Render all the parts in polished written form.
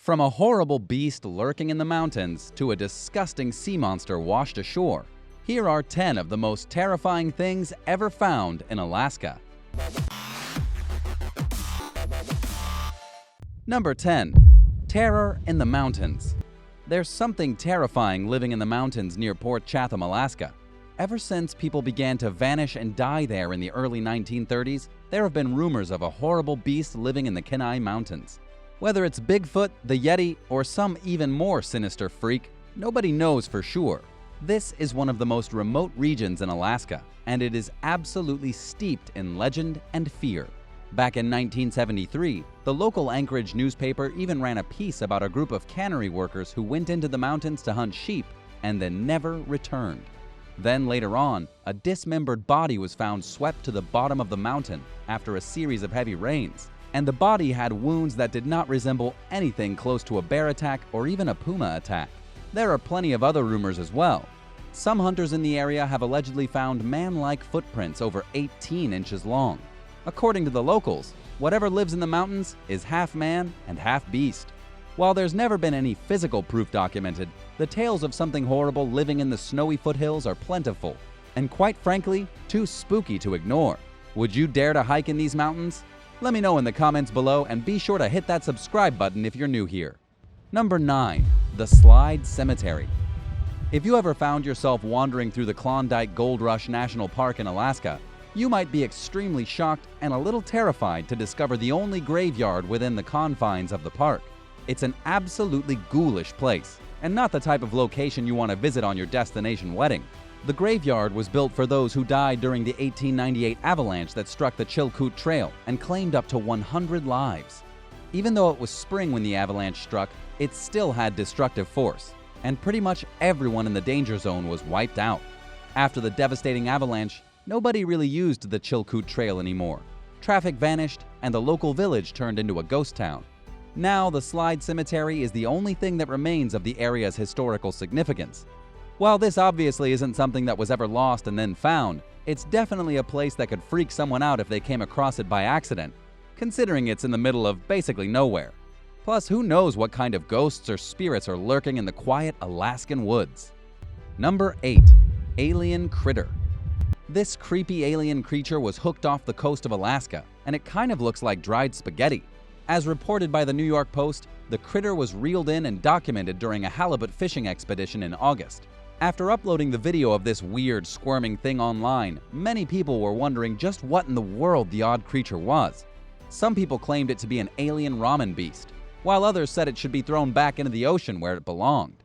From a horrible beast lurking in the mountains to a disgusting sea monster washed ashore, here are 10 of the most terrifying things ever found in Alaska. Number 10. Terror in the mountains. There's something terrifying living in the mountains near Port Chatham, Alaska. Ever since people began to vanish and die there in the early 1930s, there have been rumors of a horrible beast living in the Kenai Mountains. Whether it's Bigfoot, the Yeti, or some even more sinister freak, nobody knows for sure. This is one of the most remote regions in Alaska, and it is absolutely steeped in legend and fear. Back in 1973, the local Anchorage newspaper even ran a piece about a group of cannery workers who went into the mountains to hunt sheep and then never returned. Then later on, a dismembered body was found swept to the bottom of the mountain after a series of heavy rains, and the body had wounds that did not resemble anything close to a bear attack or even a puma attack. There are plenty of other rumors as well. Some hunters in the area have allegedly found man-like footprints over 18 inches long. According to the locals, whatever lives in the mountains is half man and half beast. While there's never been any physical proof documented, the tales of something horrible living in the snowy foothills are plentiful, and quite frankly, too spooky to ignore. Would you dare to hike in these mountains? Let me know in the comments below, and be sure to hit that subscribe button if you're new here. Number 9. The Slide Cemetery. If you ever found yourself wandering through the Klondike Gold Rush National Park in Alaska, you might be extremely shocked and a little terrified to discover the only graveyard within the confines of the park. It's an absolutely ghoulish place, and not the type of location you want to visit on your destination wedding. The graveyard was built for those who died during the 1898 avalanche that struck the Chilkoot Trail and claimed up to 100 lives. Even though it was spring when the avalanche struck, it still had destructive force, and pretty much everyone in the danger zone was wiped out. After the devastating avalanche, nobody really used the Chilkoot Trail anymore. Traffic vanished, and the local village turned into a ghost town. Now, the Slide Cemetery is the only thing that remains of the area's historical significance. While this obviously isn't something that was ever lost and then found, it's definitely a place that could freak someone out if they came across it by accident, considering it's in the middle of basically nowhere. Plus, who knows what kind of ghosts or spirits are lurking in the quiet Alaskan woods. Number 8. Alien Critter. This creepy alien creature was hooked off the coast of Alaska, and it kind of looks like dried spaghetti. As reported by the New York Post, the critter was reeled in and documented during a halibut fishing expedition in August. After uploading the video of this weird, squirming thing online, many people were wondering just what in the world the odd creature was. Some people claimed it to be an alien ramen beast, while others said it should be thrown back into the ocean where it belonged.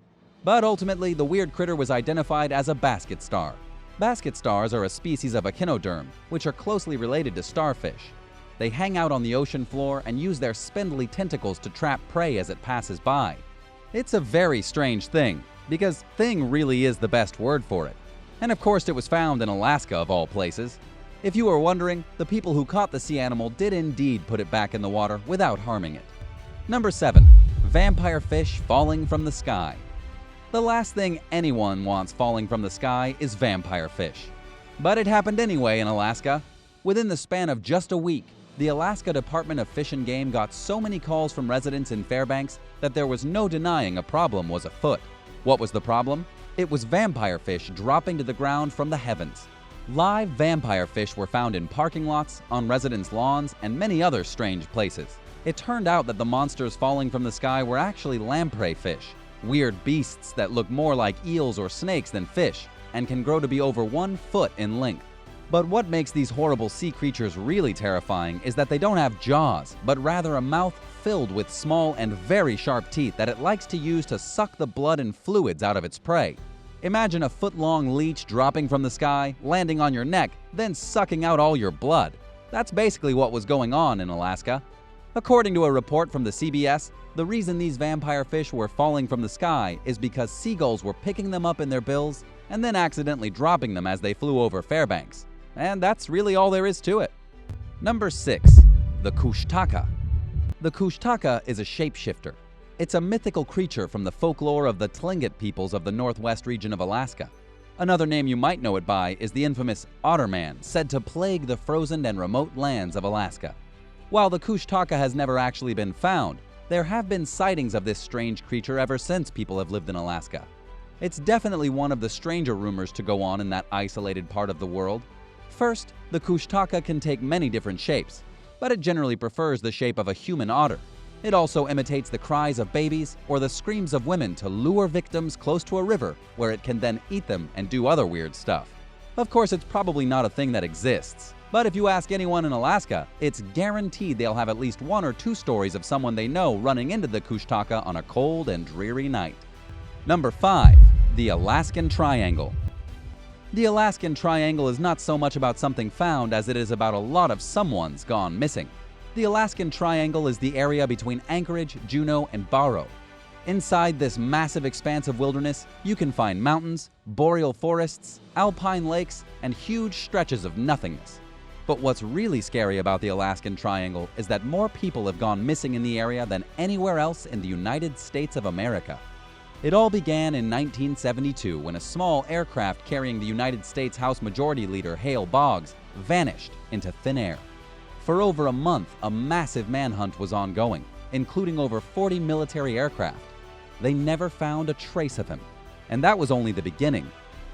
But ultimately, the weird critter was identified as a basket star. Basket stars are a species of echinoderm, which are closely related to starfish. They hang out on the ocean floor and use their spindly tentacles to trap prey as it passes by. It's a very strange thing, because thing really is the best word for it. And of course, it was found in Alaska of all places. If you were wondering, the people who caught the sea animal did indeed put it back in the water without harming it. Number 7. Vampire fish falling from the sky. The last thing anyone wants falling from the sky is vampire fish. But it happened anyway in Alaska. Within the span of just a week, the Alaska Department of Fish and Game got so many calls from residents in Fairbanks that there was no denying a problem was afoot. What was the problem? It was vampire fish dropping to the ground from the heavens. Live vampire fish were found in parking lots, on residents' lawns, and many other strange places. It turned out that the monsters falling from the sky were actually lamprey fish, weird beasts that look more like eels or snakes than fish, and can grow to be over 1 foot in length. But what makes these horrible sea creatures really terrifying is that they don't have jaws, but rather a mouth filled with small and very sharp teeth that it likes to use to suck the blood and fluids out of its prey. Imagine a foot-long leech dropping from the sky, landing on your neck, then sucking out all your blood. That's basically what was going on in Alaska. According to a report from the CBS, the reason these vampire fish were falling from the sky is because seagulls were picking them up in their bills and then accidentally dropping them as they flew over Fairbanks. And that's really all there is to it. Number 6. The Kushtaka. The Kushtaka is a shapeshifter. It's a mythical creature from the folklore of the Tlingit peoples of the northwest region of Alaska. Another name you might know it by is the infamous Otterman, said to plague the frozen and remote lands of Alaska. While the Kushtaka has never actually been found, There have been sightings of this strange creature ever since people have lived in Alaska. It's definitely one of the stranger rumors to go on in that isolated part of the world. First, the Kushtaka can take many different shapes, but it generally prefers the shape of a human otter. It also imitates the cries of babies or the screams of women to lure victims close to a river where it can then eat them and do other weird stuff. Of course, it's probably not a thing that exists, but if you ask anyone in Alaska, it's guaranteed they'll have at least 1 or 2 stories of someone they know running into the Kushtaka on a cold and dreary night. Number 5. The Alaskan Triangle. The Alaskan Triangle is not so much about something found as it is about a lot of someone's gone missing. The Alaskan Triangle is the area between Anchorage, Juneau, and Barrow. Inside this massive expanse of wilderness, you can find mountains, boreal forests, alpine lakes, and huge stretches of nothingness. But what's really scary about the Alaskan Triangle is that more people have gone missing in the area than anywhere else in the United States of America. It all began in 1972 when a small aircraft carrying the United States House Majority Leader Hale Boggs vanished into thin air. For over a month, a massive manhunt was ongoing, including over 40 military aircraft. They never found a trace of him, and that was only the beginning.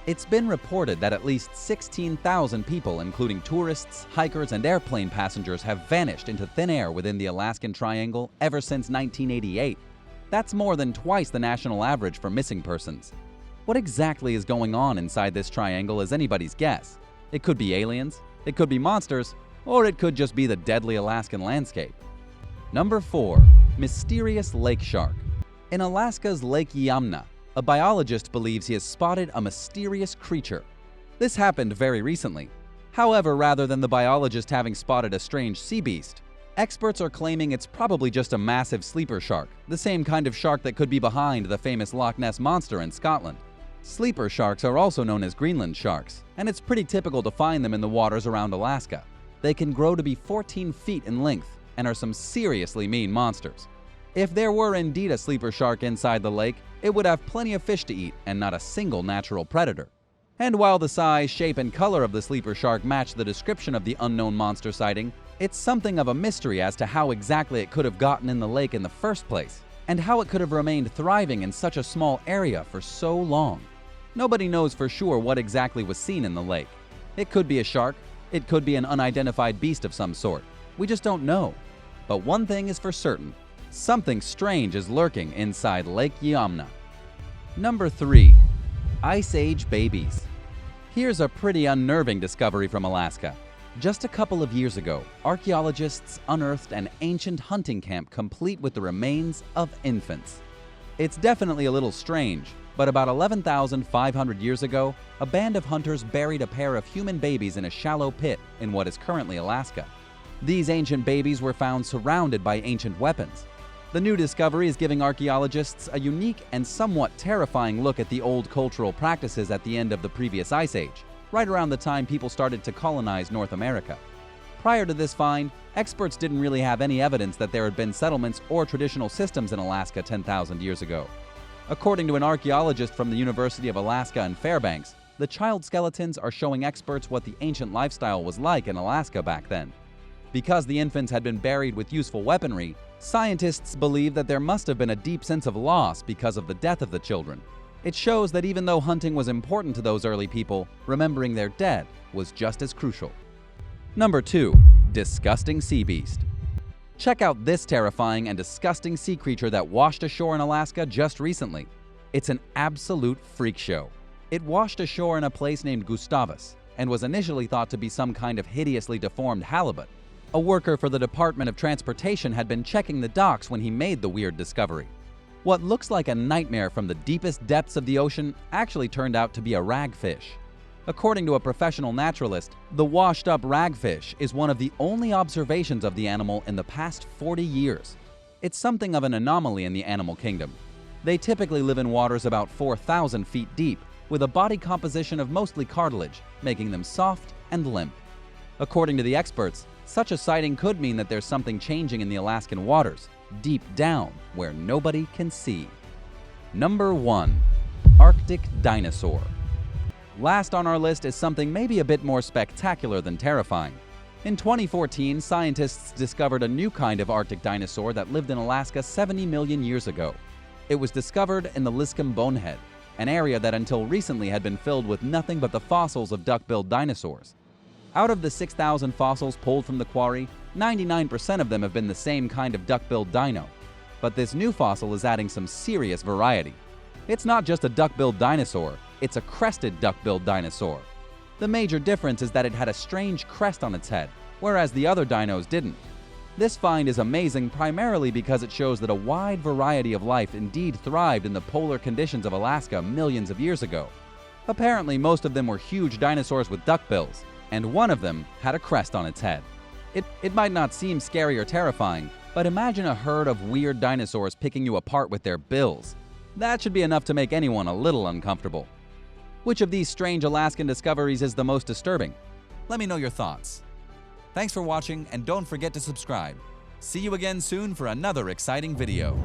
It's been reported that at least 16,000 people, including tourists, hikers, and airplane passengers, have vanished into thin air within the Alaskan Triangle ever since 1988. That's more than twice the national average for missing persons. What exactly is going on inside this triangle is anybody's guess. It could be aliens, it could be monsters, or it could just be the deadly Alaskan landscape. Number 4. Mysterious lake shark. In Alaska's Lake Yamna, a biologist believes he has spotted a mysterious creature. This happened very recently. However, rather than the biologist having spotted a strange sea beast, experts are claiming it's probably just a massive sleeper shark, the same kind of shark that could be behind the famous Loch Ness Monster in Scotland. Sleeper sharks are also known as Greenland sharks, and it's pretty typical to find them in the waters around Alaska. They can grow to be 14 feet in length and are some seriously mean monsters. If there were indeed a sleeper shark inside the lake, it would have plenty of fish to eat and not a single natural predator. And while the size, shape, and color of the sleeper shark match the description of the unknown monster sighting, it's something of a mystery as to how exactly it could have gotten in the lake in the first place, and how it could have remained thriving in such a small area for so long. Nobody knows for sure what exactly was seen in the lake. It could be a shark, it could be an unidentified beast of some sort. We just don't know. But one thing is for certain, something strange is lurking inside Lake Yamna. Number 3. Ice Age babies. Here's a pretty unnerving discovery from Alaska. Just a couple of years ago, archaeologists unearthed an ancient hunting camp complete with the remains of infants. It's definitely a little strange, but about 11,500 years ago, a band of hunters buried a pair of human babies in a shallow pit in what is currently Alaska. These ancient babies were found surrounded by ancient weapons. The new discovery is giving archaeologists a unique and somewhat terrifying look at the old cultural practices at the end of the previous ice age, right around the time people started to colonize North America. Prior to this find, experts didn't really have any evidence that there had been settlements or traditional systems in Alaska 10,000 years ago. According to an archaeologist from the University of Alaska in Fairbanks, the child skeletons are showing experts what the ancient lifestyle was like in Alaska back then. Because the infants had been buried with useful weaponry, scientists believe that there must have been a deep sense of loss because of the death of the children. It shows that even though hunting was important to those early people, remembering their dead was just as crucial. Number 2. Disgusting sea beast. Check out this terrifying and disgusting sea creature that washed ashore in Alaska just recently. It's an absolute freak show. It washed ashore in a place named Gustavus and was initially thought to be some kind of hideously deformed halibut. A worker for the Department of Transportation had been checking the docks when he made the weird discovery. What looks like a nightmare from the deepest depths of the ocean actually turned out to be a ragfish. According to a professional naturalist, the washed-up ragfish is one of the only observations of the animal in the past 40 years. It's something of an anomaly in the animal kingdom. They typically live in waters about 4,000 feet deep, with a body composition of mostly cartilage, making them soft and limp. According to the experts, such a sighting could mean that there's something changing in the Alaskan waters, deep down where nobody can see. Number 1. Arctic Dinosaur. Last on our list is something maybe a bit more spectacular than terrifying. In 2014, scientists discovered a new kind of Arctic dinosaur that lived in Alaska 70 million years ago. It was discovered in the Liscum Bonehead, an area that until recently had been filled with nothing but the fossils of duck-billed dinosaurs. Out of the 6,000 fossils pulled from the quarry, 99% of them have been the same kind of duck-billed dino. But this new fossil is adding some serious variety. It's not just a duck-billed dinosaur, it's a crested duck-billed dinosaur. The major difference is that it had a strange crest on its head, whereas the other dinos didn't. This find is amazing primarily because it shows that a wide variety of life indeed thrived in the polar conditions of Alaska millions of years ago. Apparently, most of them were huge dinosaurs with duckbills, and one of them had a crest on its head. It might not seem scary or terrifying, but imagine a herd of weird dinosaurs picking you apart with their bills. That should be enough to make anyone a little uncomfortable. Which of these strange Alaskan discoveries is the most disturbing? Let me know your thoughts. Thanks for watching, and don't forget to subscribe. See you again soon for another exciting video.